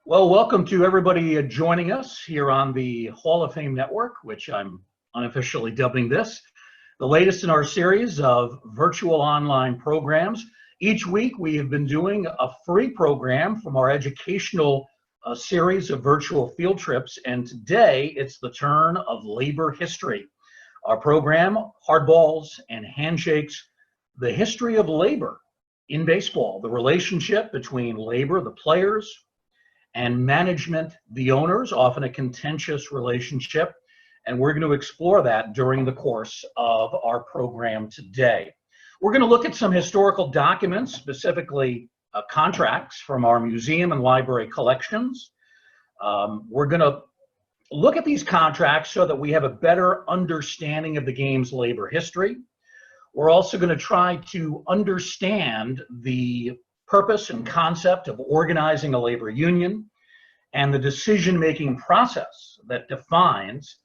Well, welcome to everybody joining us here on the Hall of Fame Network, which I'm unofficially dubbing this, the latest in our series of virtual online programs. Each week we have been doing a free program from our educational series of virtual field trips, and today it's the turn of labor history. Our program, Hardballs and Handshakes, the history of labor in baseball, the relationship between labor, the players, and management, the owners, often a contentious relationship. And we're going to explore that during the course of our program today. We're going to look at some historical documents, specifically contracts from our museum and library collections. We're going to look at these contracts so that we have a better understanding of the game's labor history. We're also going to try to understand the purpose and concept of organizing a labor union and the decision-making process that defines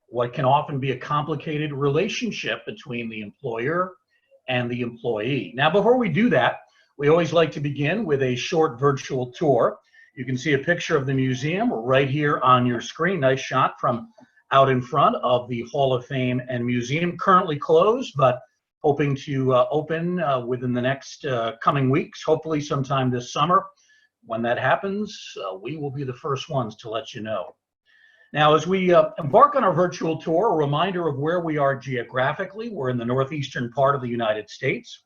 what can often be a complicated relationship between the employer and the employee. Now, before we do that, we always like to begin with a short virtual tour. You can see a picture of the museum right here on your screen. Nice shot from out in front of the Hall of Fame and Museum, currently closed, but hoping to open within the next coming weeks, hopefully sometime this summer. When that happens, we will be the first ones to let you know. Now, as we embark on our virtual tour, a reminder of where we are geographically. We're in the northeastern part of the United States.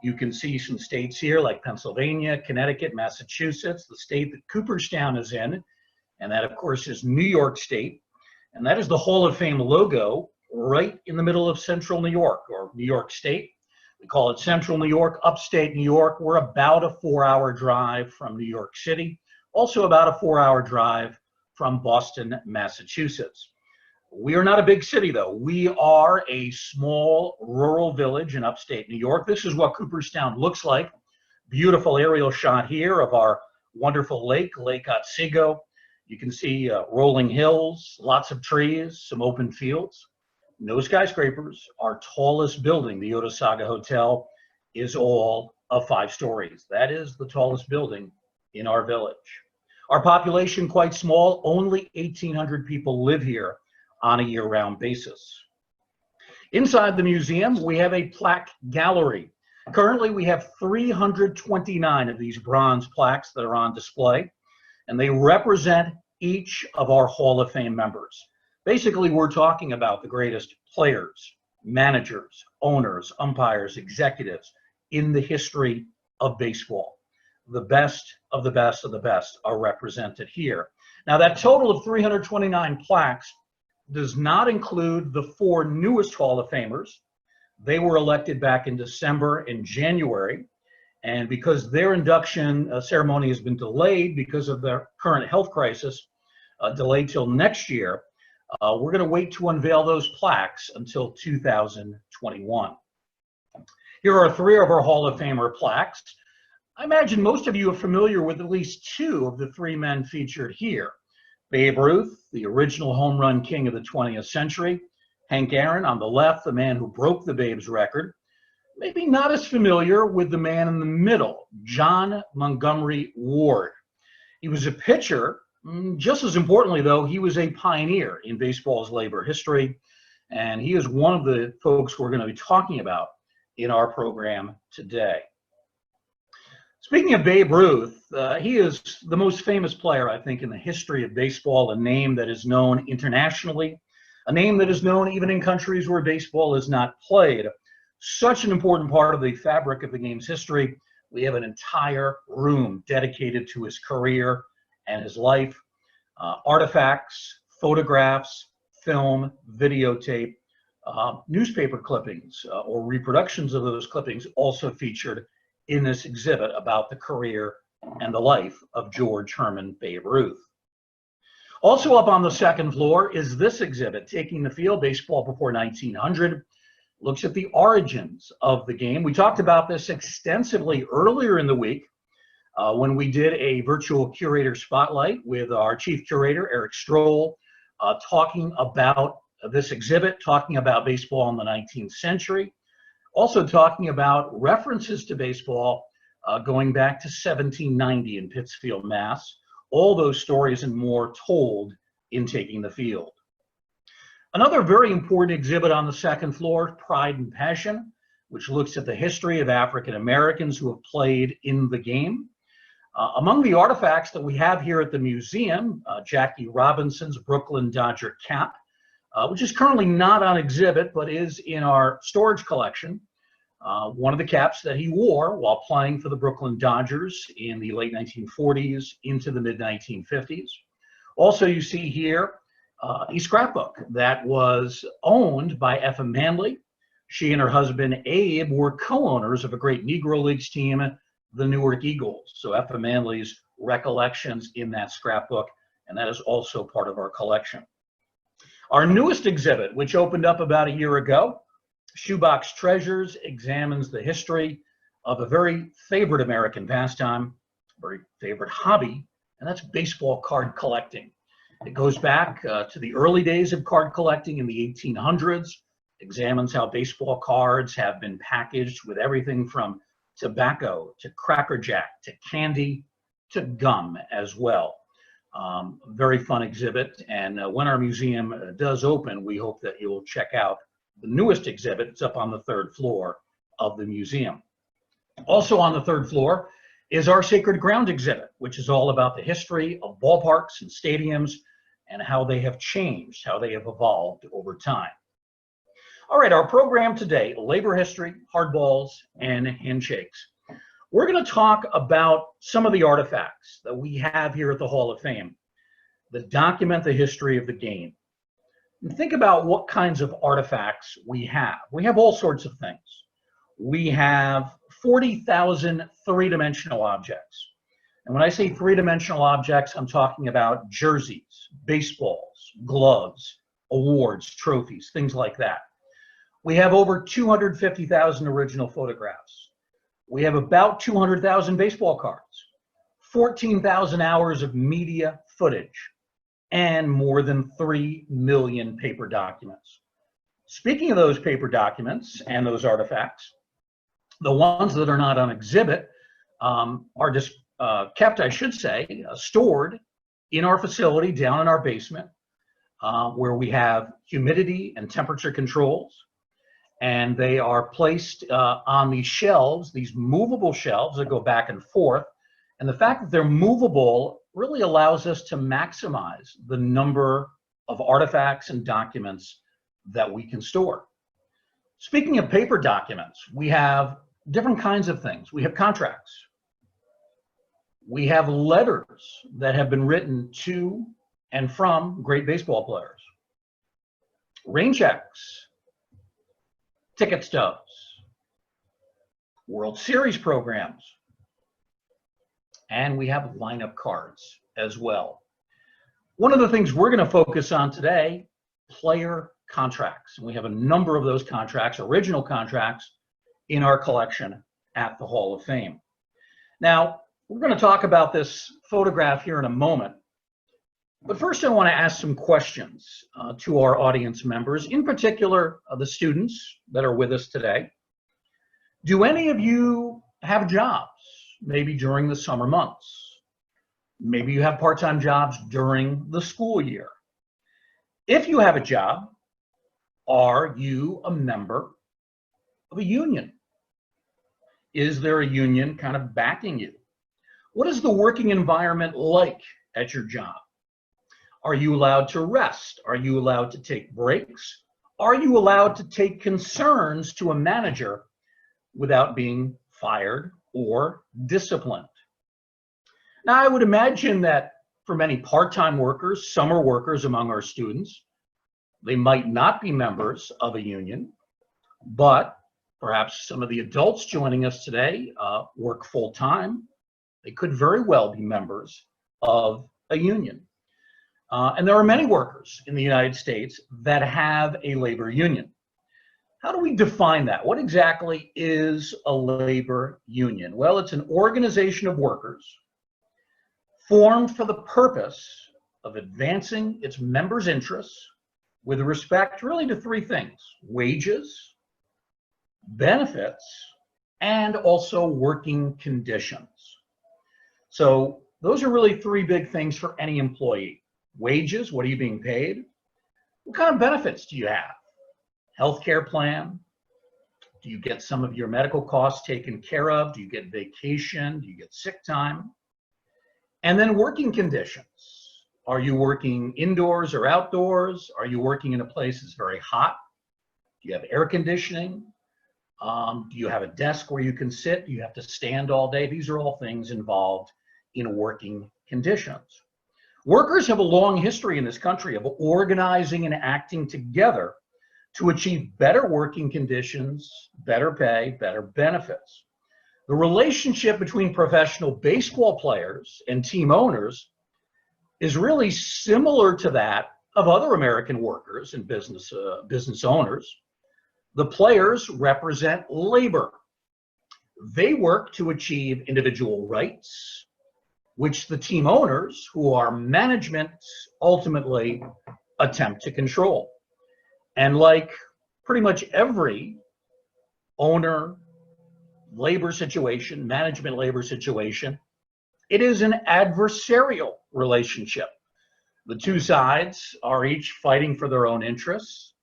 You can see some states here like Pennsylvania, Connecticut, Massachusetts, the state that Cooperstown is in, and that, of course, is New York State. And that is the Hall of Fame logo right in the middle of central New York, or New York State. We call it Central New York, upstate New York. We're about a 4-hour drive from New York City, also about a 4-hour drive from Boston, Massachusetts. We are not a big city, though. We are a small rural village in upstate New York. This is what Cooperstown looks like. Beautiful aerial shot here of our wonderful lake, Lake Otsego. You can see rolling hills, lots of trees, some open fields. No skyscrapers. Our tallest building, the Otesaga Hotel, is all of 5 stories. That is the tallest building in our village. Our population quite small, only 1,800 people live here on a year-round basis. Inside the museum, we have a plaque gallery. Currently, we have 329 of these bronze plaques that are on display, and they represent each of our Hall of Fame members. Basically, we're talking about the greatest players, managers, owners, umpires, executives in the history of baseball. The best of the best of the best are represented here. Now, that total of 329 plaques does not include the 4 newest Hall of Famers. They were elected back in December and January, and because their induction ceremony has been delayed because of the current health crisis, delayed till next year, we're going to wait to unveil those plaques until 2021. Here are 3 of our Hall of Famer plaques. I imagine most of you are familiar with at least 2 of the 3 men featured here. Babe Ruth, the original home run king of the 20th century. Hank Aaron on the left, the man who broke the Babe's record. Maybe not as familiar with the man in the middle, John Montgomery Ward. He was a pitcher. Just as importantly, though, he was a pioneer in baseball's labor history, and he is one of the folks we're going to be talking about in our program today. Speaking of Babe Ruth, he is the most famous player, I think, in the history of baseball, a name that is known internationally, a name that is known even in countries where baseball is not played. Such an important part of the fabric of the game's history. We have an entire room dedicated to his career and his life. Artifacts, photographs, film, videotape, newspaper clippings, or reproductions of those clippings also featured in this exhibit about the career and the life of George Herman Babe Ruth. Also up on the second floor is this exhibit, Taking the Field, Baseball Before 1900. Looks at the origins of the game. We talked about this extensively earlier in the week when we did a virtual curator spotlight with our chief curator, Eric Stroll, talking about this exhibit, talking about baseball in the 19th century, also talking about references to baseball going back to 1790 in Pittsfield, Mass. all those stories and more told in Taking the Field. Another very important exhibit on the second floor, Pride and Passion, which looks at the history of African Americans who have played in the game. Among the artifacts that we have here at the museum, Jackie Robinson's Brooklyn Dodger cap, which is currently not on exhibit, but is in our storage collection. One of the caps that he wore while playing for the Brooklyn Dodgers in the late 1940s into the mid 1950s. Also, you see here a scrapbook that was owned by Effa Manley. She and her husband Abe were co-owners of a great Negro Leagues team, the Newark Eagles. So Effa Manley's recollections in that scrapbook, and that is also part of our collection. Our newest exhibit, which opened up about a year ago, Shoebox Treasures, examines the history of a very favorite American pastime, very favorite hobby, and that's baseball card collecting. It goes back to the early days of card collecting in the 1800s, examines how baseball cards have been packaged with everything from tobacco to Cracker Jack to candy to gum as well. Very fun exhibit, and when our museum does open, we hope that you will check out the newest exhibit. It's up on the third floor of the museum. Also on the third floor is our Sacred Ground exhibit, which is all about the history of ballparks and stadiums and how they have changed, how they have evolved over time. All right, our program today, labor history, hardballs, and handshakes. We're going to talk about some of the artifacts that we have here at the Hall of Fame that document the history of the game. And think about what kinds of artifacts we have. We have all sorts of things. We have 40,000 three-dimensional objects. And when I say three-dimensional objects, I'm talking about jerseys, baseballs, gloves, awards, trophies, things like that. We have over 250,000 original photographs. We have about 200,000 baseball cards, 14,000 hours of media footage, and more than 3 million paper documents. Speaking of those paper documents and those artifacts, the ones that are not on exhibit are just kept, I should say, stored in our facility down in our basement, where we have humidity and temperature controls. And they are placed on these shelves, these movable shelves that go back and forth. And the fact that they're movable really allows us to maximize the number of artifacts and documents that we can store. Speaking of paper documents, we have different kinds of things. We have contracts. We have letters that have been written to and from great baseball players. Rain checks, ticket stubs, World Series programs, and we have lineup cards as well. One of the things we're going to focus on today, player contracts. We have a number of those contracts, original contracts, in our collection at the Hall of Fame. Now, we're going to talk about this photograph here in a moment, but first I want to ask some questions to our audience members, in particular the students that are with us today. Do any of you have jobs, maybe during the summer months? Maybe you have part-time jobs during the school year. If you have a job, are you a member of a union? Is there a union kind of backing you? What is the working environment like at your job? Are you allowed to rest? Are you allowed to take breaks? Are you allowed to take concerns to a manager without being fired or disciplined? Now, I would imagine that for many part-time workers, summer workers among our students, they might not be members of a union, but perhaps some of the adults joining us today work full-time. They could very well be members of a union. And there are many workers in the United States that have a labor union. How do we define that? What exactly is a labor union? Well, it's an organization of workers formed for the purpose of advancing its members' interests with respect really to three things: wages, benefits, and also working conditions. So Those are really three big things for any employee. Wages, what are you being paid? What kind of benefits do you have? Healthcare plan? Do you get some of your medical costs taken care of? Do you get vacation? Do you get sick time? And then working conditions. Are you working indoors or outdoors? Are you working in a place that's very hot? Do you have air conditioning? Do you have a desk where you can sit? Do you have to stand all day? These are all things involved in working conditions. Workers have a long history in this country of organizing and acting together to achieve better working conditions, better pay, better benefits. The relationship between professional baseball players and team owners is really similar to that of other American workers and business owners. The players represent labor. They work to achieve individual rights, which the team owners, who are management, ultimately attempt to control. And like pretty much every owner labor situation, management labor situation, it is an adversarial relationship. The two sides are each fighting for their own interests,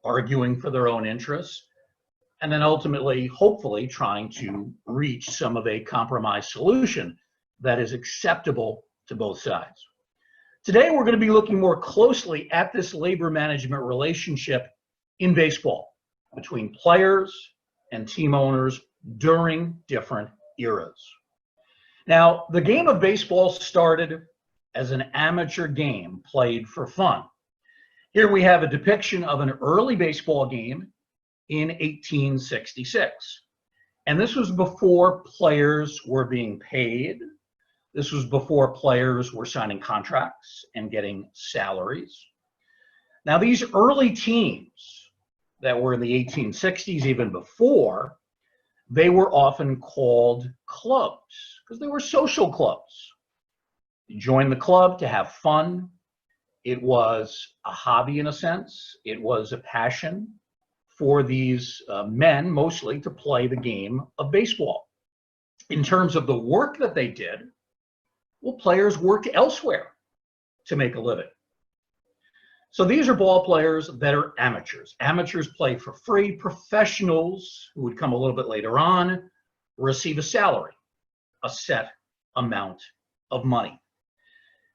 arguing for their own interests, and then ultimately, hopefully, trying to reach some of a compromise solution that is acceptable to both sides. Today, we're going to be looking more closely at this labor management relationship in baseball between players and team owners during different eras. Now, the game of baseball started as an amateur game played for fun. Here we have a depiction of an early baseball game in 1866. And this was before players were being paid. This was before players were signing contracts and getting salaries. Now, these early teams that were in the 1860s, even before, they were often called clubs because they were social clubs. You joined the club to have fun. It was a hobby in a sense. It was a passion for these men, mostly, to play the game of baseball. In terms of the work that they did, well, players worked elsewhere to make a living. So these are ball players that are amateurs. Amateurs play for free. Professionals, who would come a little bit later on, receive a salary, a set amount of money.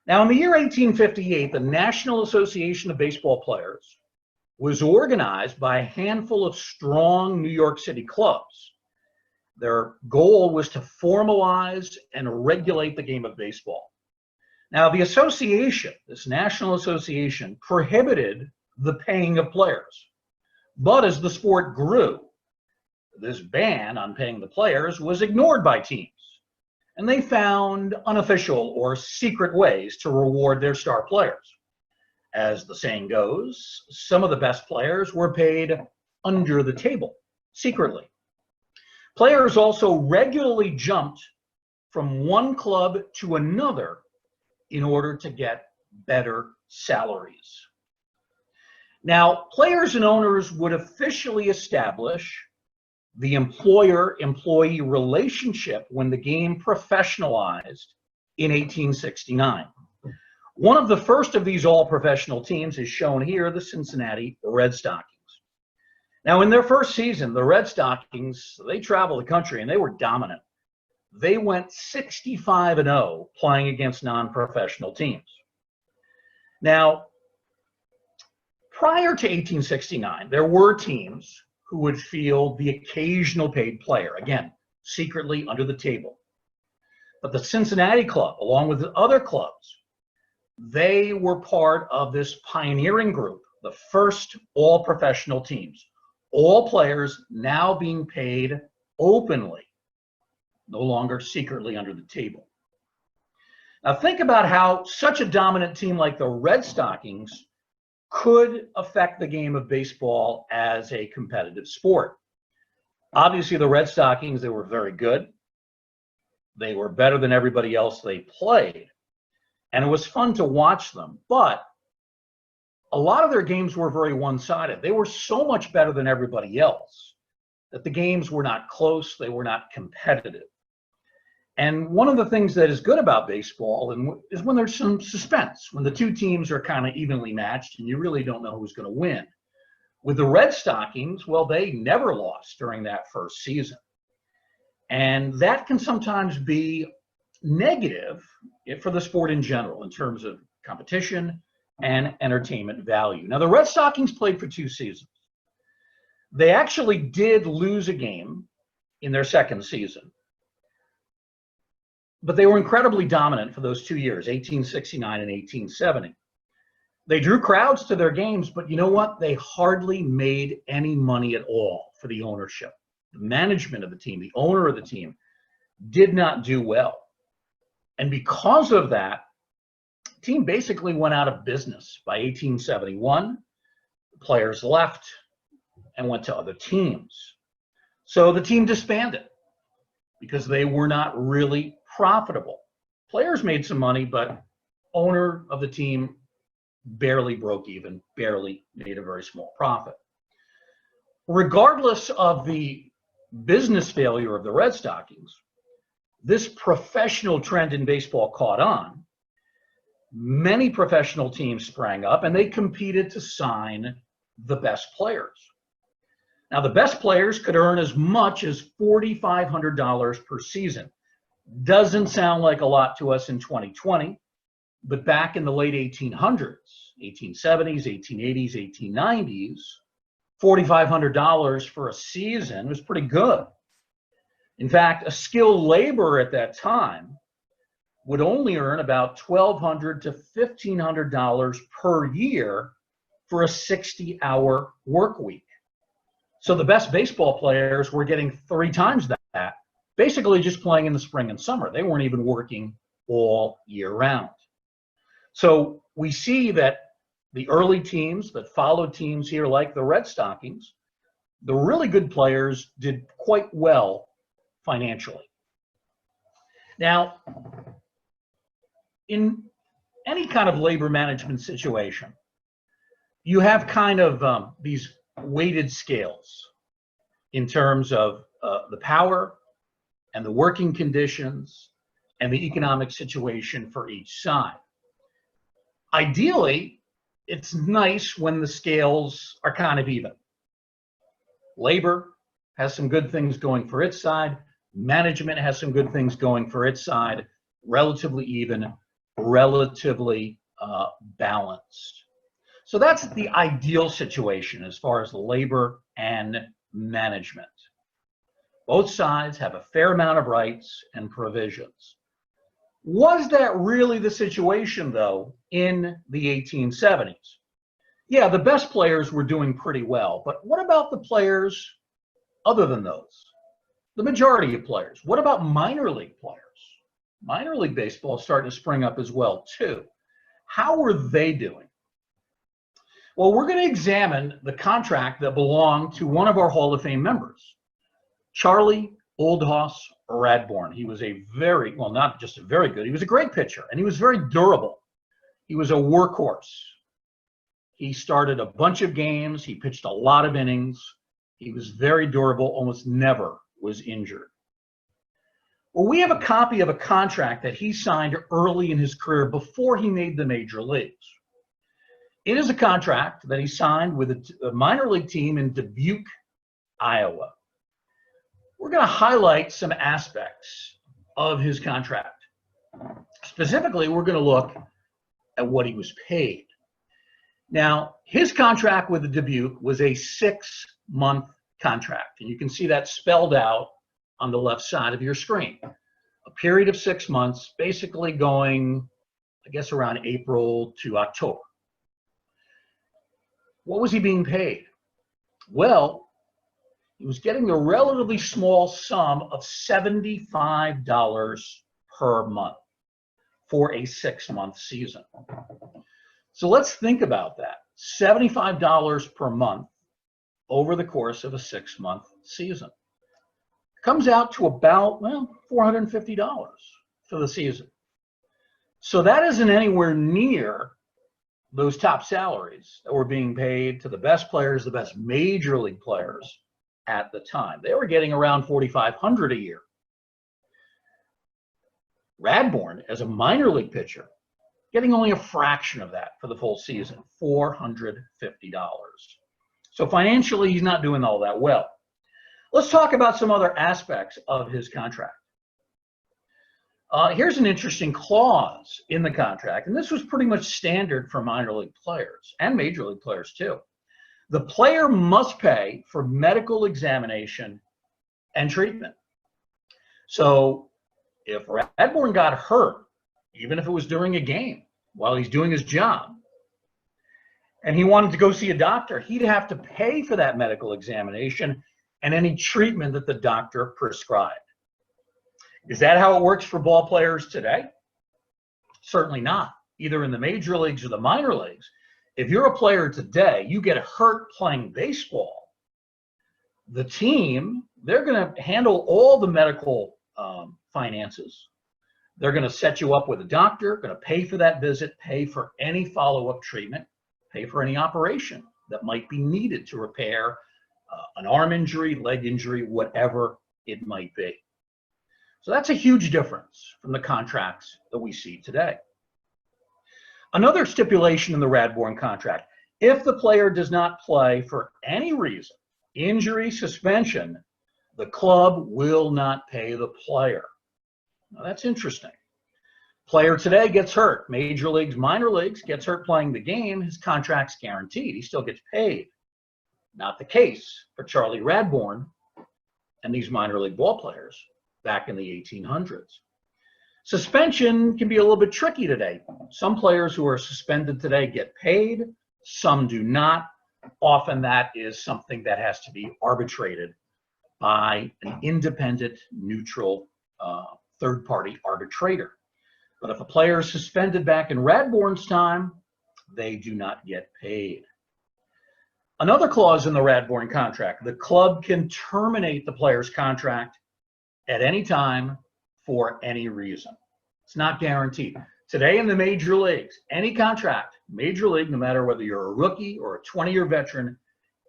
Now, in the year 1858, the National Association of Baseball Players was organized by a handful of strong New York City clubs. Their goal was to formalize and regulate the game of baseball. Now, the association, this National Association, prohibited the paying of players. But as the sport grew, this ban on paying the players was ignored by teams. And they found unofficial or secret ways to reward their star players. As the saying goes, some of the best players were paid under the table, secretly. Players also regularly jumped from one club to another in order to get better salaries. Now, players and owners would officially establish the employer-employee relationship when the game professionalized in 1869. One of the first of these all-professional teams is shown here, the Cincinnati Red Stockings. Now, in their first season, the Red Stockings, they traveled the country and they were dominant. They went 65-0 playing against non-professional teams. Now, prior to 1869, there were teams who would field the occasional paid player, again, secretly under the table. But the Cincinnati Club, along with the other clubs, they were part of this pioneering group, the first all-professional teams. All players now being paid openly, no longer secretly under the table. Now think about how such a dominant team like the Red Stockings could affect the game of baseball as a competitive sport. Obviously, the Red Stockings, they were very good. They were better than everybody else they played. And it was fun to watch them. But a lot of their games were very one-sided. They were so much better than everybody else that the games were not close. They were not competitive. And one of the things that is good about baseball is when there's some suspense, when the two teams are kind of evenly matched and you really don't know who's going to win. With the Red Stockings, well, they never lost during that first season. And that can sometimes be negative for the sport in general in terms of competition and entertainment value. Now, the Red Stockings played for 2 seasons. They actually did lose a game in their second season, but they were incredibly dominant for those 2 years, 1869 and 1870. They drew crowds to their games, but you know what? They hardly made any money at all for the ownership. The management of the team, the owner of the team, did not do well. And because of that, the team basically went out of business by 1871. The players left and went to other teams. So the team disbanded because they were not really profitable. Players made some money, but owner of the team barely broke even, barely made a very small profit. Regardless of the business failure of the Red Stockings, this professional trend in baseball caught on. Many professional teams sprang up and they competed to sign the best players. Now, the best players could earn as much as $4,500 per season. Doesn't sound like a lot to us in 2020, but back in the late 1800s, 1870s, 1880s, 1890s, $4,500 for a season was pretty good. In fact, a skilled laborer at that time would only earn about $1,200 to $1,500 per year for a 60-hour work week. So the best baseball players were getting 3 times that, basically just playing in the spring and summer. They weren't even working all year round. So we see that the early teams that followed teams here like the Red Stockings, the really good players did quite well financially. Now, in any kind of labor management situation, you have kind of these weighted scales in terms of the power and the working conditions and the economic situation for each side. Ideally, it's nice when the scales are kind of even. Labor has some good things going for its side. Management has some good things going for its side. Relatively even, relatively balanced. So that's the ideal situation as far as labor and management. Both sides have a fair amount of rights and provisions. Was that really the situation, though, in the 1870s? Yeah, the best players were doing pretty well, but what about the players other than those? The majority of players. What about minor league players? Minor league baseball is starting to spring up as well, too. How were they doing? Well, we're going to examine the contract that belonged to one of our Hall of Fame members, Charlie Old Hoss Radbourn. He was a very, well, not just a very good, he was a great pitcher, and he was very durable. He was a workhorse. He started a bunch of games. He pitched a lot of innings. He was very durable, almost never was injured. Well, we have a copy of a contract that he signed early in his career before he made the major leagues. It is a contract that he signed with a minor league team in Dubuque, Iowa. We're going to highlight some aspects of his contract. Specifically, we're going to look at what he was paid. Now, his contract with the Dubuque was a 6-month contract, and you can see that spelled out on the left side of your screen. A period of 6 months, basically going, I guess, around April to October. What was he being paid? Well, he was getting a relatively small sum of $75 per month for a 6-month season. So let's think about that. $75 per month over the course of a 6-month season. Comes out to about, well, $450 for the season. So that isn't anywhere near those top salaries that were being paid to the best players, the best major league players at the time. They were getting around $4,500 a year. Radbourn, as a minor league pitcher, getting only a fraction of that for the full season, $450. So financially, he's not doing all that well. Let's talk about some other aspects of his contract. Here's an interesting clause in the contract, and this was pretty much standard for minor league players and major league players too. The player must pay for medical examination and treatment. So if Radbourn got hurt, even if it was during a game while he's doing his job, and he wanted to go see a doctor, he'd have to pay for that medical examination and any treatment that the doctor prescribed. Is that how it works for ball players today? Certainly not, either in the major leagues or the minor leagues. If you're a player today, you get hurt playing baseball, the team, they're going to handle all the medical finances. They're going to set you up with a doctor, going to pay for that visit, pay for any follow-up treatment, pay for any operation that might be needed to repair an arm injury, leg injury, whatever it might be. So that's a huge difference from the contracts that we see today. Another stipulation in the Radbourn contract, if the player does not play for any reason, injury, suspension, the club will not pay the player. Now that's interesting. Player today gets hurt, major leagues, minor leagues, gets hurt playing the game, his contract's guaranteed, he still gets paid. Not the case for Charlie Radbourn and these minor league ball players back in the 1800s. Suspension can be a little bit tricky today. Some players who are suspended today get paid, some do not. Often that is something that has to be arbitrated by an independent, neutral, third-party arbitrator. But if a player is suspended back in Radbourn's time, they do not get paid. Another clause in the Radbourn contract, the club can terminate the player's contract at any time for any reason. It's not guaranteed. Today in the major leagues, any contract, major league, no matter whether you're a rookie or a 20-year veteran,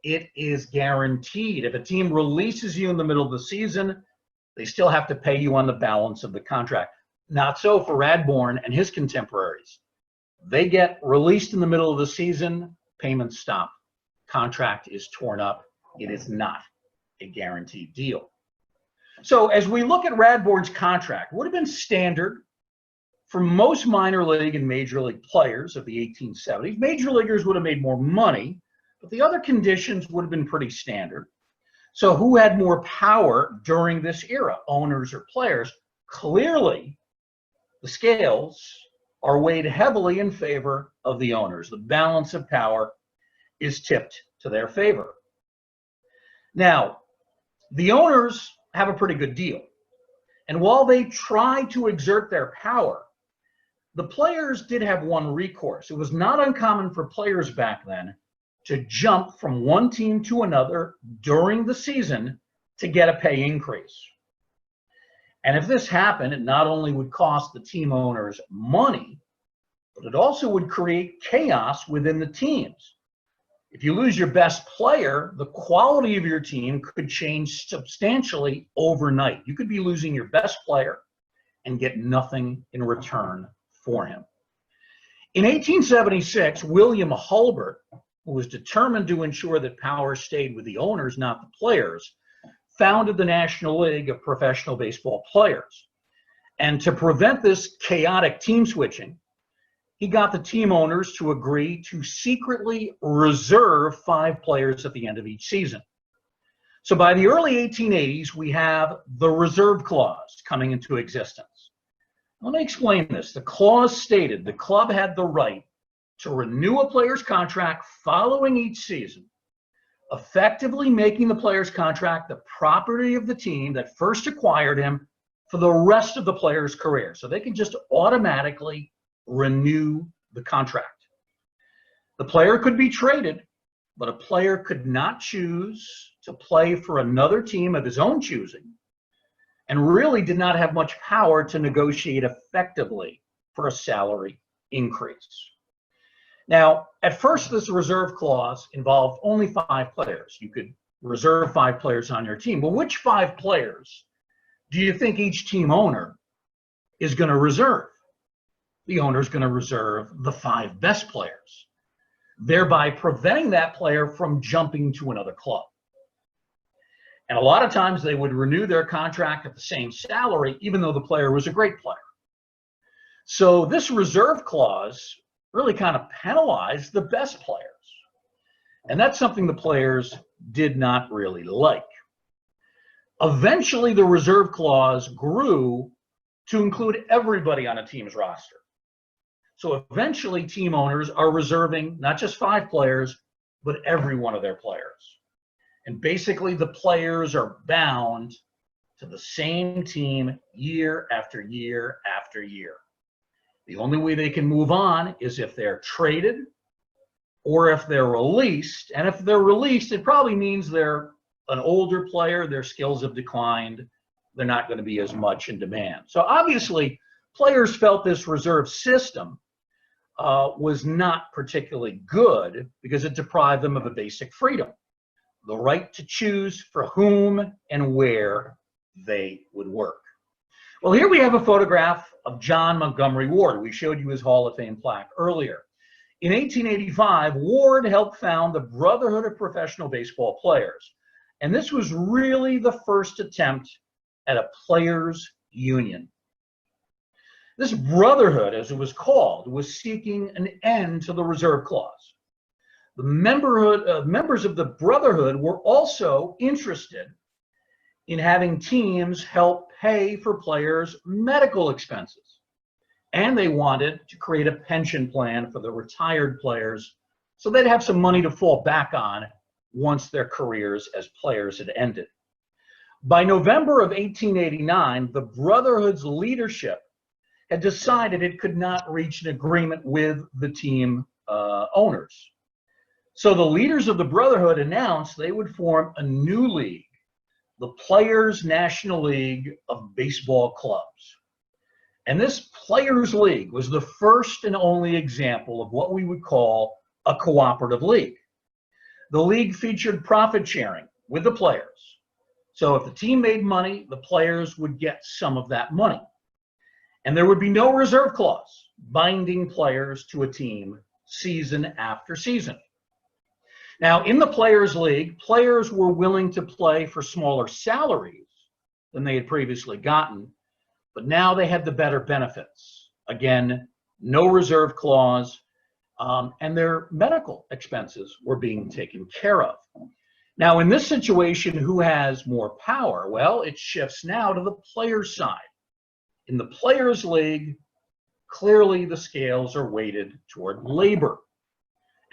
it is guaranteed. If a team releases you in the middle of the season, they still have to pay you on the balance of the contract. Not so for Radbourn and his contemporaries. They get released in the middle of the season, payments stop. Contract is torn up. It is not a guaranteed deal. So as we look at Radbourn's contract, it would have been standard for most minor league and major league players of the 1870s. Major leaguers would have made more money, but the other conditions would have been pretty standard. So who had more power during this era, owners or players? Clearly, the scales are weighed heavily in favor of the owners. The balance of power is tipped to their favor. Now, the owners have a pretty good deal. And while they try to exert their power, the players did have one recourse. It was not uncommon for players back then to jump from one team to another during the season to get a pay increase. And if this happened, it not only would cost the team owners money, but it also would create chaos within the teams. If you lose your best player, the quality of your team could change substantially overnight. You could be losing your best player and get nothing in return for him. In 1876, William Hulbert, who was determined to ensure that power stayed with the owners, not the players, founded the National League of Professional Baseball Players. And to prevent this chaotic team switching, he got the team owners to agree to secretly reserve 5 players at the end of each season. So by the early 1880s, we have the reserve clause coming into existence. Let me explain this. The clause stated the club had the right to renew a player's contract following each season, effectively making the player's contract the property of the team that first acquired him for the rest of the player's career. So they can just automatically renew the contract. The player could be traded, but a player could not choose to play for another team of his own choosing and really did not have much power to negotiate effectively for a salary increase. Now, at first, this reserve clause involved only 5 players. You could reserve 5 players on your team. But which 5 players do you think each team owner is going to reserve. The owner is going to reserve the 5 best players, thereby preventing that player from jumping to another club. And a lot of times they would renew their contract at the same salary, even though the player was a great player. So this reserve clause really kind of penalized the best players. And that's something the players did not really like. Eventually, the reserve clause grew to include everybody on a team's roster. So eventually, team owners are reserving not just 5 players, but every one of their players. And basically, the players are bound to the same team year after year after year. The only way they can move on is if they're traded or if they're released. And if they're released, it probably means they're an older player, their skills have declined, they're not going to be as much in demand. So obviously, players felt this reserve system was not particularly good because it deprived them of a basic freedom, the right to choose for whom and where they would work. Well, here we have a photograph of John Montgomery Ward. We showed you his Hall of Fame plaque earlier. In 1885, Ward helped found the Brotherhood of Professional Baseball Players. And this was really the first attempt at a players' union. This brotherhood, as it was called, was seeking an end to the reserve clause. The members of the brotherhood were also interested in having teams help pay for players' medical expenses. And they wanted to create a pension plan for the retired players so they'd have some money to fall back on once their careers as players had ended. By November of 1889, the Brotherhood's leadership had decided it could not reach an agreement with the team owners. So the leaders of the Brotherhood announced they would form a new league, the Players National League of Baseball Clubs. And this Players League was the first and only example of what we would call a cooperative league. The league featured profit sharing with the players. So if the team made money, the players would get some of that money. And there would be no reserve clause binding players to a team season after season. Now, in the Players League, players were willing to play for smaller salaries than they had previously gotten, but now they had the better benefits. Again, no reserve clause, and their medical expenses were being taken care of. Now, in this situation, who has more power? Well, it shifts now to the players' side. In the Players League, clearly the scales are weighted toward labor,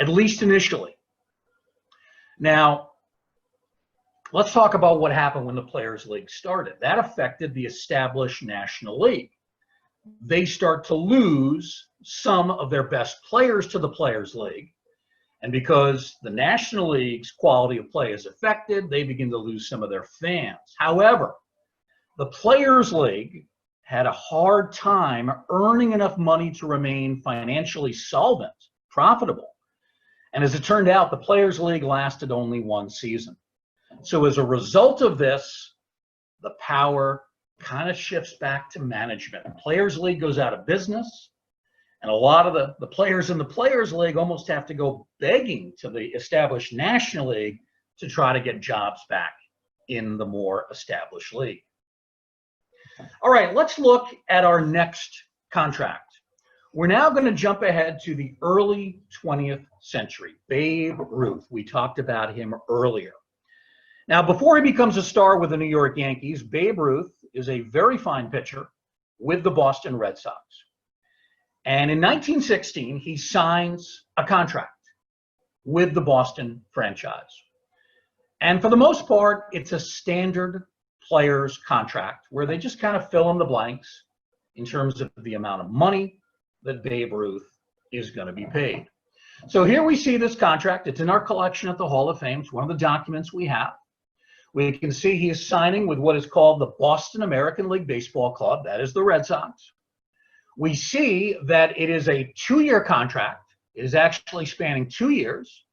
at least initially. Now, let's talk about what happened when the Players League started. That affected the established National League. They start to lose some of their best players to the Players League. And because the National League's quality of play is affected, they begin to lose some of their fans. However, the Players League had a hard time earning enough money to remain financially solvent, profitable. And as it turned out, the Players League lasted only 1 season. So as a result of this, the power kind of shifts back to management. The Players League goes out of business, and a lot of the players in the Players League almost have to go begging to the established National League to try to get jobs back in the more established league. All right, let's look at our next contract. We're now going to jump ahead to the early 20th century. Babe Ruth, we talked about him earlier. Now, before he becomes a star with the New York Yankees, Babe Ruth is a very fine pitcher with the Boston Red Sox. And in 1916, he signs a contract with the Boston franchise. And for the most part, it's a standard player's contract where they just kind of fill in the blanks in terms of the amount of money that Babe Ruth is going to be paid. So here we see this contract. It's in our collection at the Hall of Fame. It's one of the documents we have. We can see he is signing with what is called the Boston American League Baseball Club. That is the Red Sox. We see that it is a 2-year contract. It is actually spanning 2 years,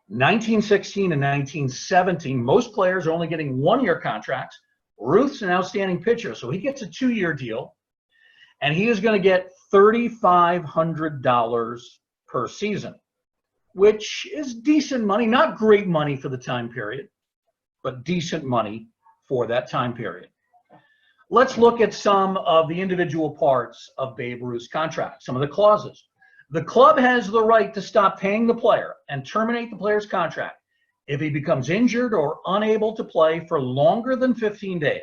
1916 and 1917. Most players are only getting 1-year contracts. Ruth's an outstanding pitcher, so he gets a 2-year deal. and he is going to get $3,500 per season, which is decent money, not great money for the time period, but decent money for that time period. Let's look at some of the individual parts of Babe Ruth's contract, some of the clauses. The club has the right to stop paying the player and terminate the player's contract if he becomes injured or unable to play for longer than 15 days.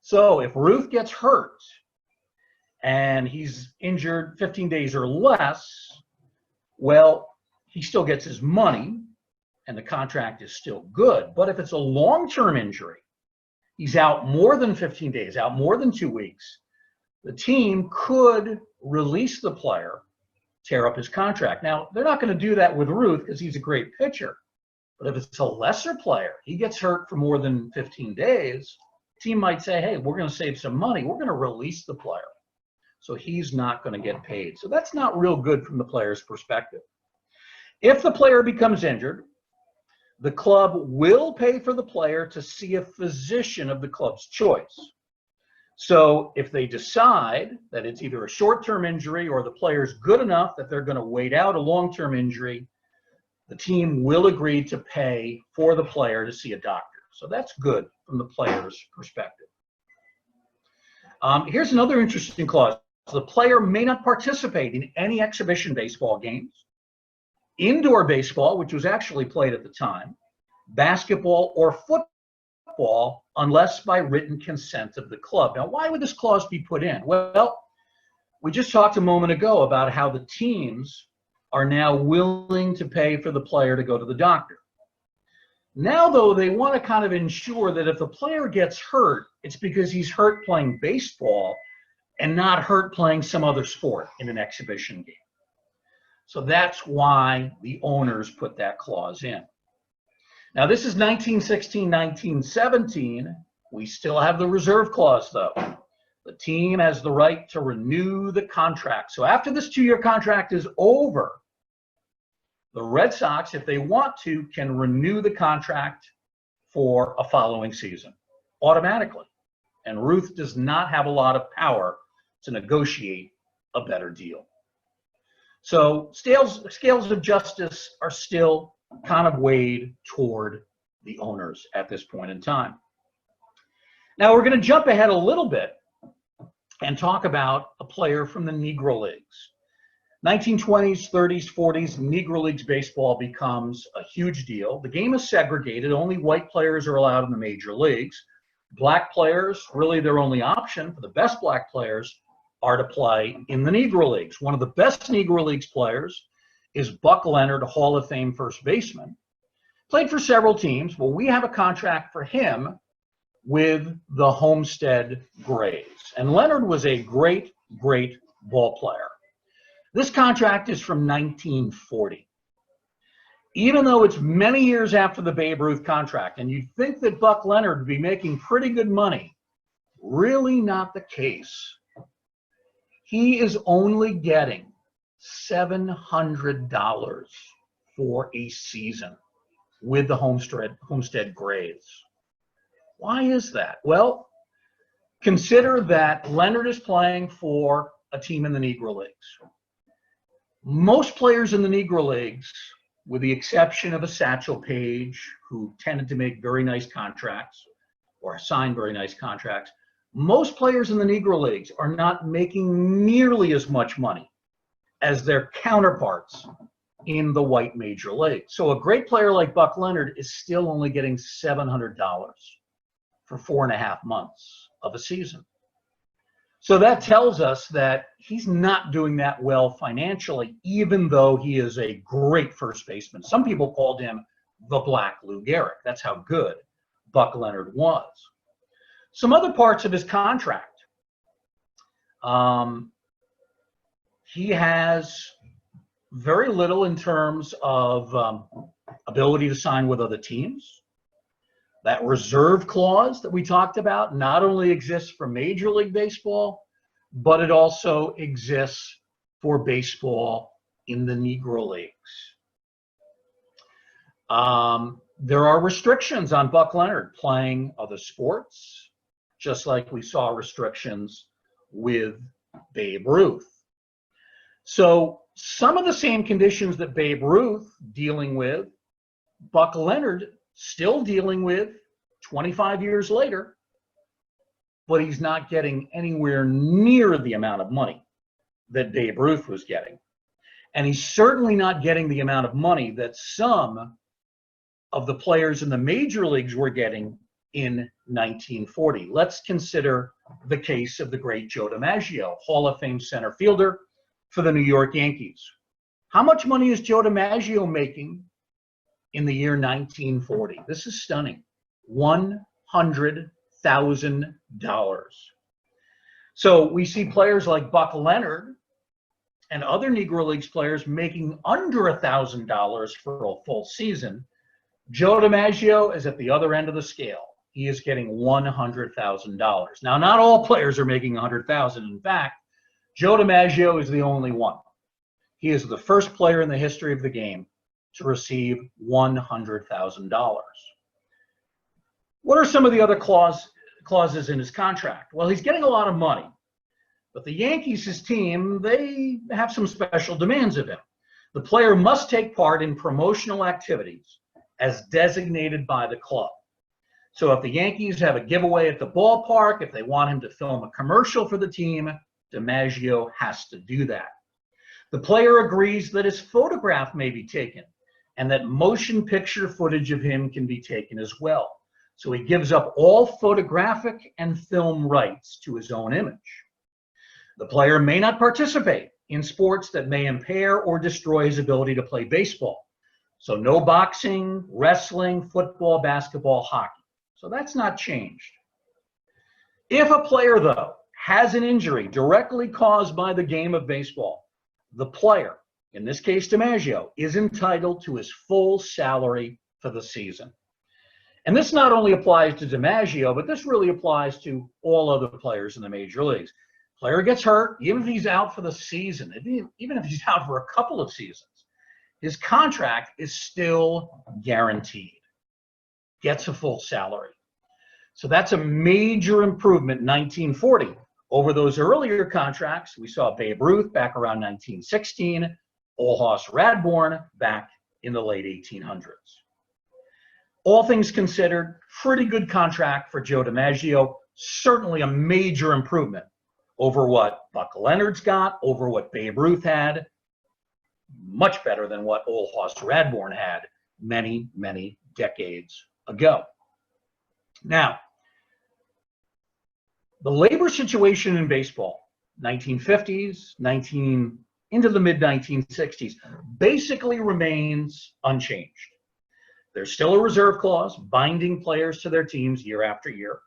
So if Ruth gets hurt and he's injured 15 days or less, well, he still gets his money and the contract is still good. But if it's a long-term injury, he's out more than 15 days, out more than 2 weeks, the team could release the player, tear up his contract. Now, they're not going to do that with Ruth because he's a great pitcher. But if it's a lesser player, he gets hurt for more than 15 days, the team might say, hey, we're going to save some money. We're going to release the player. So he's not going to get paid. So that's not real good from the player's perspective. If the player becomes injured, the club will pay for the player to see a physician of the club's choice. So if they decide that it's either a short-term injury or the player's good enough that they're going to wait out a long-term injury, the team will agree to pay for the player to see a doctor. So that's good from the player's perspective. Here's another interesting clause. The player may not participate in any exhibition baseball games, indoor baseball, which was actually played at the time, basketball, or football, unless by written consent of the club. Now, why would this clause be put in? Well, we just talked a moment ago about how the teams are now willing to pay for the player to go to the doctor. Now, though, they want to kind of ensure that if the player gets hurt, it's because he's hurt playing baseball and not hurt playing some other sport in an exhibition game. So that's why the owners put that clause in. Now, this is 1916, 1917. We still have the reserve clause, though. The team has the right to renew the contract. So after this 2-year contract is over, the Red Sox, if they want to, can renew the contract for a following season automatically. And Ruth does not have a lot of power to negotiate a better deal. So scales of justice are still kind of weighed toward the owners at this point in time. Now we're going to jump ahead a little bit and talk about a player from the Negro Leagues. 1920s, 30s, 40s, Negro Leagues baseball becomes a huge deal. The game is segregated. Only white players are allowed in the major leagues. Black players, really their only option for the best black players, are to play in the Negro Leagues. One of the best Negro Leagues players is Buck Leonard, Hall of Fame first baseman. Played for several teams. Well, we have a contract for him with the Homestead Grays. And Leonard was a great, great ball player. This contract is from 1940. Even though it's many years after the Babe Ruth contract, and you'd think that Buck Leonard would be making pretty good money, really not the case. He is only getting $700 for a season with the Homestead Grays. Why is that? Well, consider that Leonard is playing for a team in the Negro Leagues. Most players in the Negro Leagues, with the exception of a Satchel Paige, who tended to make very nice contracts or sign very nice contracts, most players in the Negro Leagues are not making nearly as much money as their counterparts in the white major league. So a great player like Buck Leonard is still only getting $700 for 4.5 months of a season. So that tells us that he's not doing that well financially, even though he is a great first baseman. Some people called him the Black Lou Gehrig. That's how good Buck Leonard was. Some other parts of his contract. He has very little in terms of ability to sign with other teams. That reserve clause that we talked about not only exists for Major League Baseball, but it also exists for baseball in the Negro Leagues. There are restrictions on Buck Leonard playing other sports, just like we saw restrictions with Babe Ruth. So some of the same conditions that Babe Ruth dealing with, Buck Leonard still dealing with 25 years later, but he's not getting anywhere near the amount of money that Babe Ruth was getting. And he's certainly not getting the amount of money that some of the players in the major leagues were getting in 1940. Let's consider the case of the great Joe DiMaggio, Hall of Fame center fielder for the New York Yankees. How much money is Joe DiMaggio making in the year 1940? This is stunning. $100,000. So we see players like Buck Leonard and other Negro Leagues players making under $1,000 for a full season. Joe DiMaggio is at the other end of the scale. He is getting $100,000. Now, not all players are making $100,000. In fact, Joe DiMaggio is the only one. He is the first player in the history of the game to receive $100,000. What are some of the other clauses in his contract? Well, he's getting a lot of money, but the Yankees, his team, they have some special demands of him. The player must take part in promotional activities as designated by the club. So if the Yankees have a giveaway at the ballpark, if they want him to film a commercial for the team, DiMaggio has to do that. The player agrees that his photograph may be taken and that motion picture footage of him can be taken as well. So he gives up all photographic and film rights to his own image. The player may not participate in sports that may impair or destroy his ability to play baseball. So no boxing, wrestling, football, basketball, hockey. So that's not changed. If a player, though, has an injury directly caused by the game of baseball, the player, in this case DiMaggio, is entitled to his full salary for the season. And this not only applies to DiMaggio, but this really applies to all other players in the major leagues. Player gets hurt, even if he's out for the season, even if he's out for a couple of seasons, his contract is still guaranteed. Gets a full salary. So that's a major improvement in 1940 over those earlier contracts. We saw Babe Ruth back around 1916, Olhouse Radbourn back in the late 1800s. All things considered, pretty good contract for Joe DiMaggio. Certainly a major improvement over what Buck Leonard's got, over what Babe Ruth had. Much better than what Olhouse Radbourn had many, many decades ago. Now, the labor situation in baseball, 1950s, into the mid-1960s, basically remains unchanged. There's still a reserve clause binding players to their teams year after year.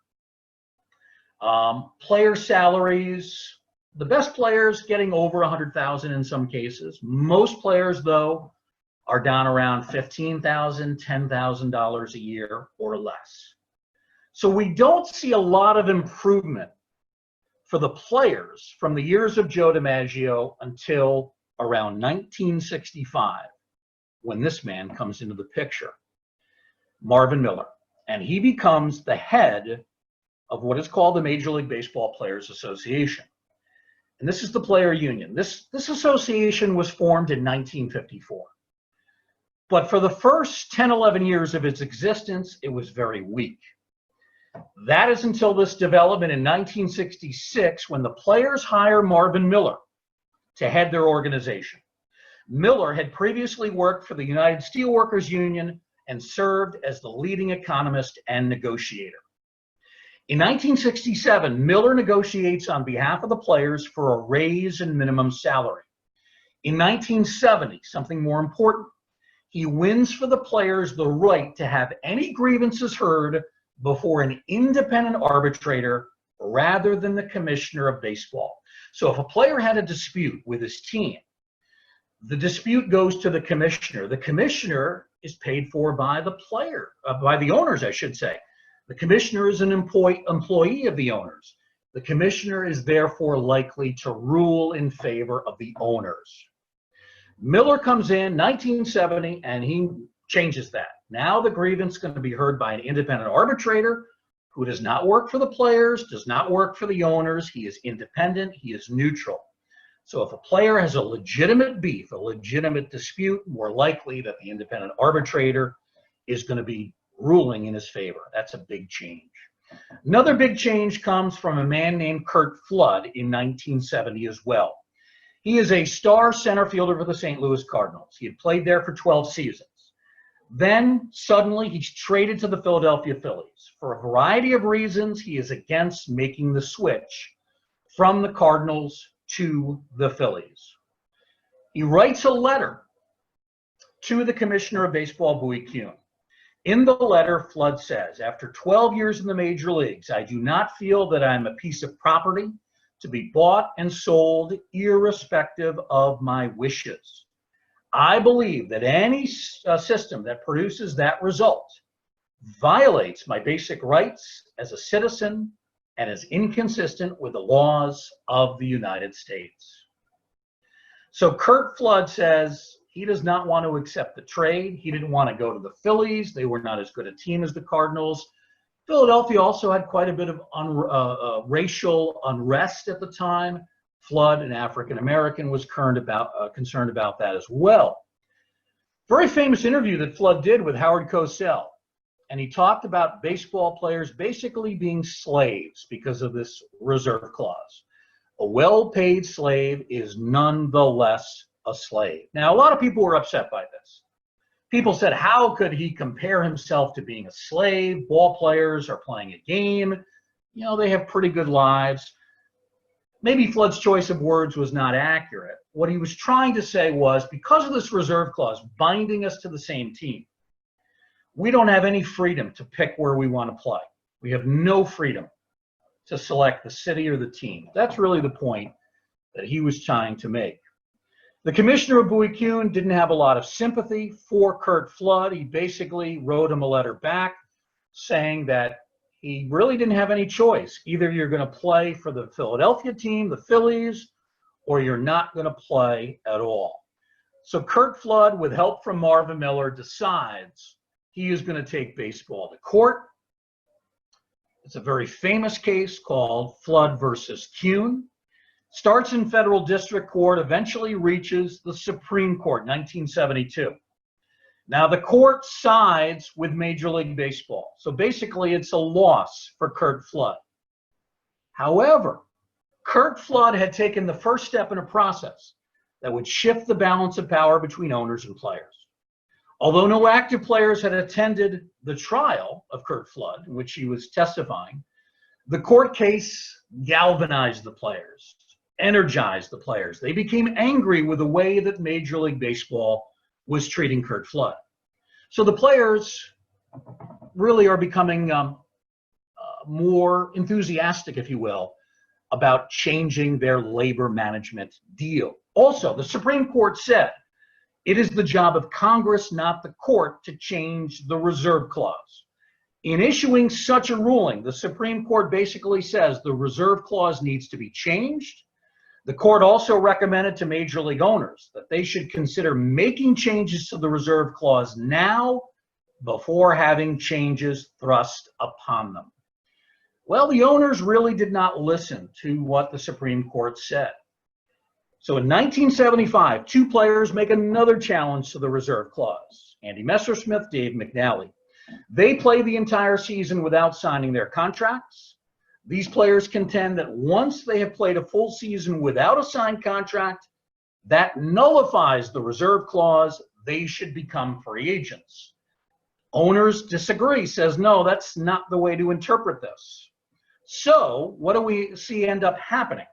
Player salaries, the best players getting over $100,000 in some cases. Most players, though, are down around $15,000, $10,000 a year or less. So we don't see a lot of improvement for the players from the years of Joe DiMaggio until around 1965, when this man comes into the picture, Marvin Miller. And he becomes the head of what is called the Major League Baseball Players Association. And this is the player union. This association was formed in 1954. But for the first 10, 11 years of its existence, it was very weak. That is until this development in 1966, when the players hire Marvin Miller to head their organization. Miller had previously worked for the United Steelworkers Union and served as the leading economist and negotiator. In 1967, Miller negotiates on behalf of the players for a raise in minimum salary. In 1970, something more important, he wins for the players the right to have any grievances heard before an independent arbitrator rather than the commissioner of baseball. So if a player had a dispute with his team, the dispute goes to the commissioner. The commissioner is paid for by the player, by the owners, I should say. The commissioner is an employee of the owners. The commissioner is therefore likely to rule in favor of the owners. Miller comes in 1970 and he changes that. Now the grievance is going to be heard by an independent arbitrator who does not work for the players, does not work for the owners. He is independent. He is neutral. So if a player has a legitimate beef, a legitimate dispute, more likely that the independent arbitrator is going to be ruling in his favor. That's a big change. Another big change comes from a man named Curt Flood in 1970 as well. He is a star center fielder for the St. Louis Cardinals. He had played there for 12 seasons. Then suddenly he's traded to the Philadelphia Phillies. For a variety of reasons, he is against making the switch from the Cardinals to the Phillies. He writes a letter to the commissioner of baseball, Kuhn. In the letter, Flood says, after 12 years in the major leagues, I do not feel that I'm a piece of property to be bought and sold irrespective of my wishes. I believe that any system that produces that result violates my basic rights as a citizen and is inconsistent with the laws of the United States. So Curt Flood says he does not want to accept the trade. He didn't want to go to the Phillies. They were not as good a team as the Cardinals. Philadelphia also had quite a bit of racial unrest at the time. Flood, an African-American, was concerned about that as well. Very famous interview that Flood did with Howard Cosell. And he talked about baseball players basically being slaves because of this reserve clause. A well-paid slave is nonetheless a slave. Now, a lot of people were upset by this. People said, how could he compare himself to being a slave? Ball players are playing a game. You know, they have pretty good lives. Maybe Flood's choice of words was not accurate. What he was trying to say was, because of this reserve clause binding us to the same team, we don't have any freedom to pick where we want to play. We have no freedom to select the city or the team. That's really the point that he was trying to make. The commissioner of Kuhn didn't have a lot of sympathy for Curt Flood. He basically wrote him a letter back saying that he really didn't have any choice. Either you're going to play for the Philadelphia team, the Phillies, or you're not going to play at all. So Curt Flood, with help from Marvin Miller, decides he is going to take baseball to court. It's a very famous case called Flood versus Kuhn. Starts in federal district court, eventually reaches the Supreme Court, 1972. Now, the court sides with Major League Baseball. So basically, it's a loss for Curt Flood. However, Curt Flood had taken the first step in a process that would shift the balance of power between owners and players. Although no active players had attended the trial of Curt Flood, in which he was testifying, the court case galvanized the players, energized the players. They became angry with the way that Major League Baseball was treating Curt Flood. So the players really are becoming more enthusiastic, if you will, about changing their labor management deal. Also, the Supreme Court said it is the job of Congress, not the court, to change the reserve clause. In issuing such a ruling, the Supreme Court basically says the reserve clause needs to be changed. The court also recommended to major league owners that they should consider making changes to the reserve clause now before having changes thrust upon them. Well, the owners really did not listen to what the Supreme Court said. So in 1975, two players make another challenge to the reserve clause. Andy Messersmith, Dave McNally. They play the entire season without signing their contracts. These players contend that once they have played a full season without a signed contract, that nullifies the reserve clause. They should become free agents. Owners disagree, says, no, that's not the way to interpret this. So what do we see end up happening?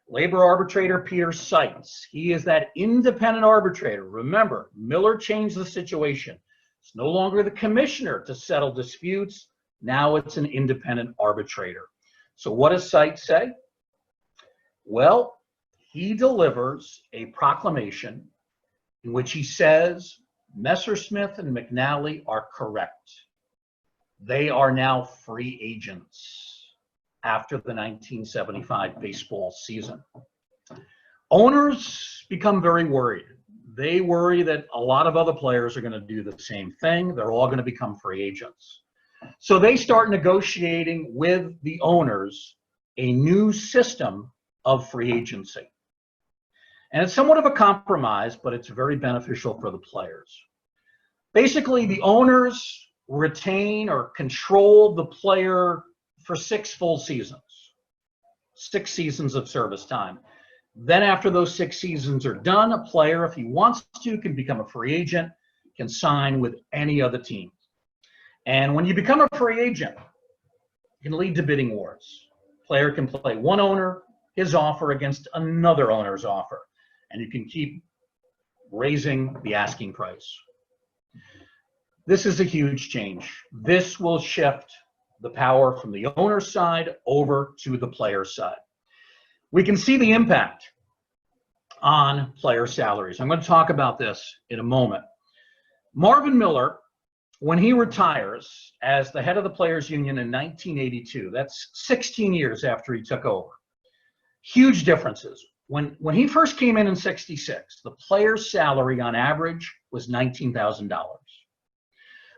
Labor arbitrator Peter Seitz, he is that independent arbitrator. Remember, Miller changed the situation. It's no longer the commissioner to settle disputes. Now it's an independent arbitrator. So what does Seitz say? Well, he delivers a proclamation in which he says Messersmith and McNally are correct. They are now free agents after the 1975 baseball season. Owners become very worried. They worry that a lot of other players are going to do the same thing. They're all going to become free agents. So they start negotiating with the owners a new system of free agency. And it's somewhat of a compromise, but it's very beneficial for the players. Basically, the owners retain or control the player for 6 full seasons, 6 seasons of service time. Then after those 6 seasons are done, a player, if he wants to, can become a free agent, can sign with any other team. And when you become a free agent, it can lead to bidding wars. Player can play one owner, his offer, against another owner's offer, and you can keep raising the asking price. This is a huge change. This will shift the power from the owner's side over to the player's side. We can see the impact on player salaries. I'm going to talk about this in a moment. Marvin Miller, when he retires as the head of the Players Union in 1982, that's 16 years after he took over. Huge differences. When he first came in 66, the player's salary on average was $19,000.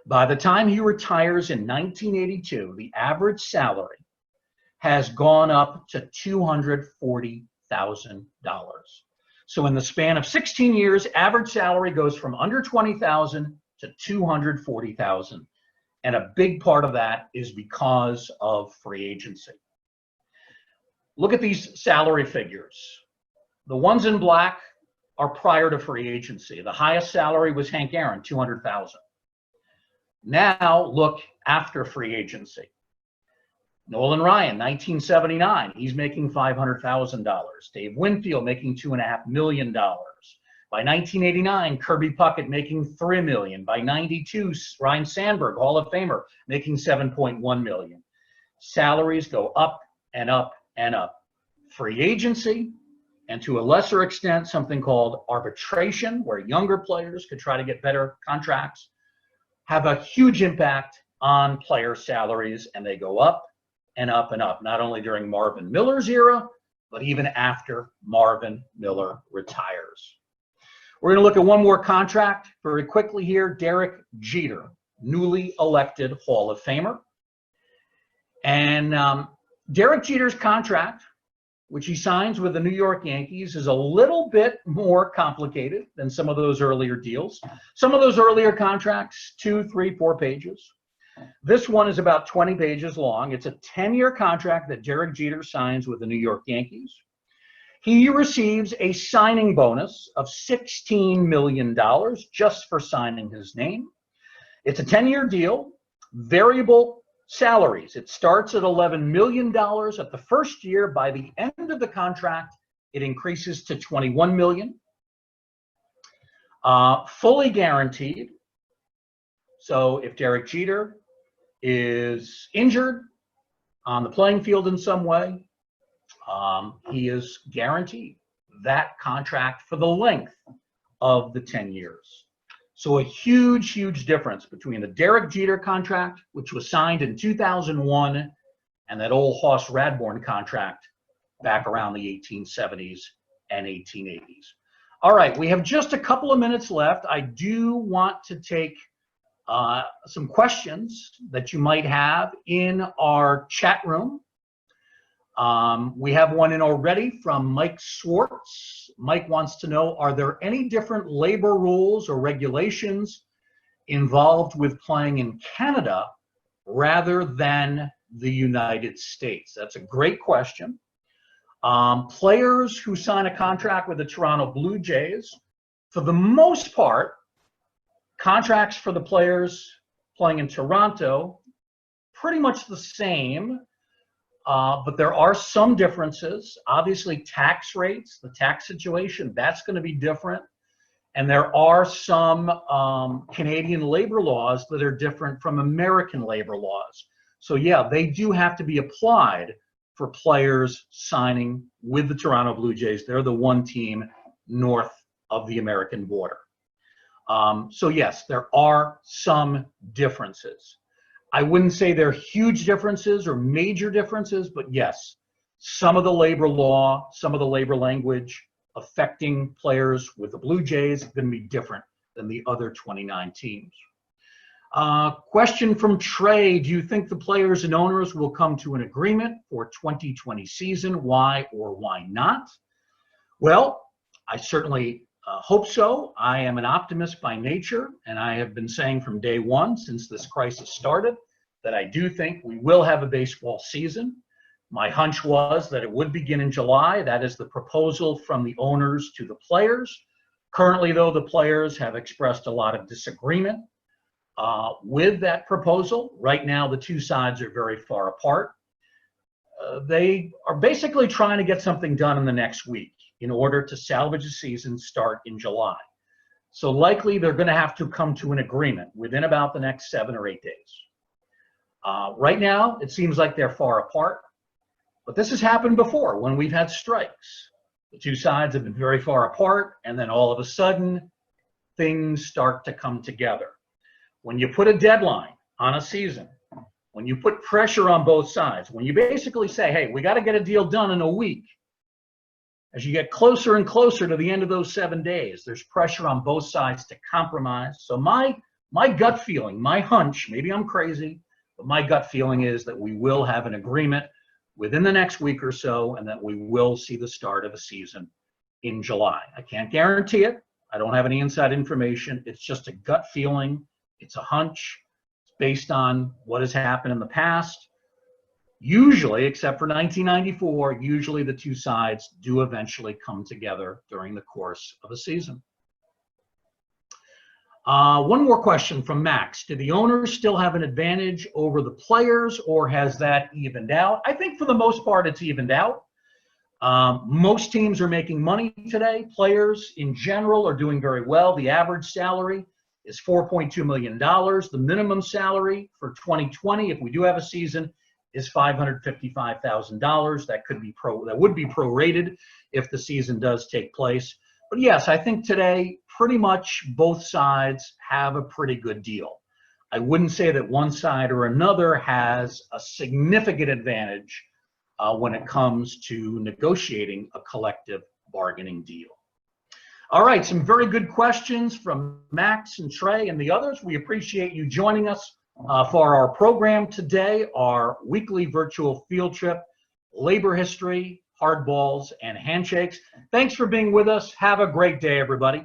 By the time he retires in 1982, the average salary has gone up to $240,000. So in the span of 16 years, average salary goes from under $20,000 to $240,000. And a big part of that is because of free agency. Look at these salary figures. The ones in black are prior to free agency. The highest salary was Hank Aaron, $200,000. Now look after free agency. Nolan Ryan, 1979, he's making $500,000. Dave Winfield making $2.5 million. By 1989, Kirby Puckett making $3 million. By 92, Ryne Sandberg, Hall of Famer, making $7.1 million. Salaries go up and up and up. Free agency, and to a lesser extent, something called arbitration, where younger players could try to get better contracts, have a huge impact on player salaries, and they go up and up and up, not only during Marvin Miller's era, but even after Marvin Miller retires. We're going to look at one more contract very quickly here. Derek Jeter, newly elected Hall of Famer. And Derek Jeter's contract, which he signs with the New York Yankees, is a little bit more complicated than some of those earlier deals. Some of those earlier contracts, 2, 3, 4 pages. This one is about 20 pages long. It's a 10-year contract that Derek Jeter signs with the New York Yankees. He receives a signing bonus of $16 million just for signing his name. It's a 10-year deal, variable salaries. It starts at $11 million at the first year. By the end of the contract, it increases to $21 million. Fully guaranteed. So if Derek Jeter is injured on the playing field in some way, he is guaranteed that contract for the length of the 10 years. So a huge, huge difference between the Derek Jeter contract, which was signed in 2001, and that old Hoss Radbourn contract back around the 1870s and 1880s. All right, we have just a couple of minutes left. I do want to take some questions that you might have in our chat room. We have one in already from Mike Swartz. Mike wants to know, are there any different labor rules or regulations involved with playing in Canada rather than the United States? That's a great question. Players who sign a contract with the Toronto Blue Jays, for the most part, contracts for the players playing in Toronto, pretty much the same. But there are some differences. Obviously, tax rates, the tax situation, that's going to be different. And there are some Canadian labor laws that are different from American labor laws. So yeah, they do have to be applied for players signing with the Toronto Blue Jays. They're the one team north of the American border. So yes, there are some differences. I wouldn't say they're huge differences or major differences, but yes, some of the labor law, some of the labor language affecting players with the Blue Jays is going to be different than the other 29 teams. Question from Trey. Do you think the players and owners will come to an agreement for 2020 season? Why or why not? Well, I certainly hope so. I am an optimist by nature, and I have been saying from day one since this crisis started that I do think we will have a baseball season. My hunch was that it would begin in July. That is the proposal from the owners to the players. Currently, though, the players have expressed a lot of disagreement with that proposal. Right now, the two sides are very far apart. They are basically trying to get something done in the next week in order to salvage the season start in July. So likely they're going to have to come to an agreement within about the next 7 or 8 days. Right now, it seems like they're far apart, but this has happened before when we've had strikes. The two sides have been very far apart, and then all of a sudden, things start to come together. When you put a deadline on a season, when you put pressure on both sides, when you basically say, hey, we got to get a deal done in a week, as you get closer and closer to the end of those 7 days, there's pressure on both sides to compromise. So my gut feeling, my hunch, maybe I'm crazy, but my gut feeling is that we will have an agreement within the next week or so, and that we will see the start of a season in July. I can't guarantee it. I don't have any inside information. It's just a gut feeling. It's a hunch. It's based on what has happened in the past. Usually, except for 1994, usually the two sides do eventually come together during the course of a season. One more question from Max. Do the owners still have an advantage over the players, or has that evened out? I think for the most part it's evened out. Most teams are making money today. Players in general are doing very well. The average salary is $4.2 million. The minimum salary for 2020, if we do have a season, is $555,000. That would be prorated if the season does take place. But yes, I think today pretty much both sides have a pretty good deal. I wouldn't say that one side or another has a significant advantage when it comes to negotiating a collective bargaining deal. All right, some very good questions from Max and Trey and the others. We appreciate you joining us for our program today, our weekly virtual field trip, labor history, hardballs, and handshakes. Thanks for being with us. Have a great day, everybody.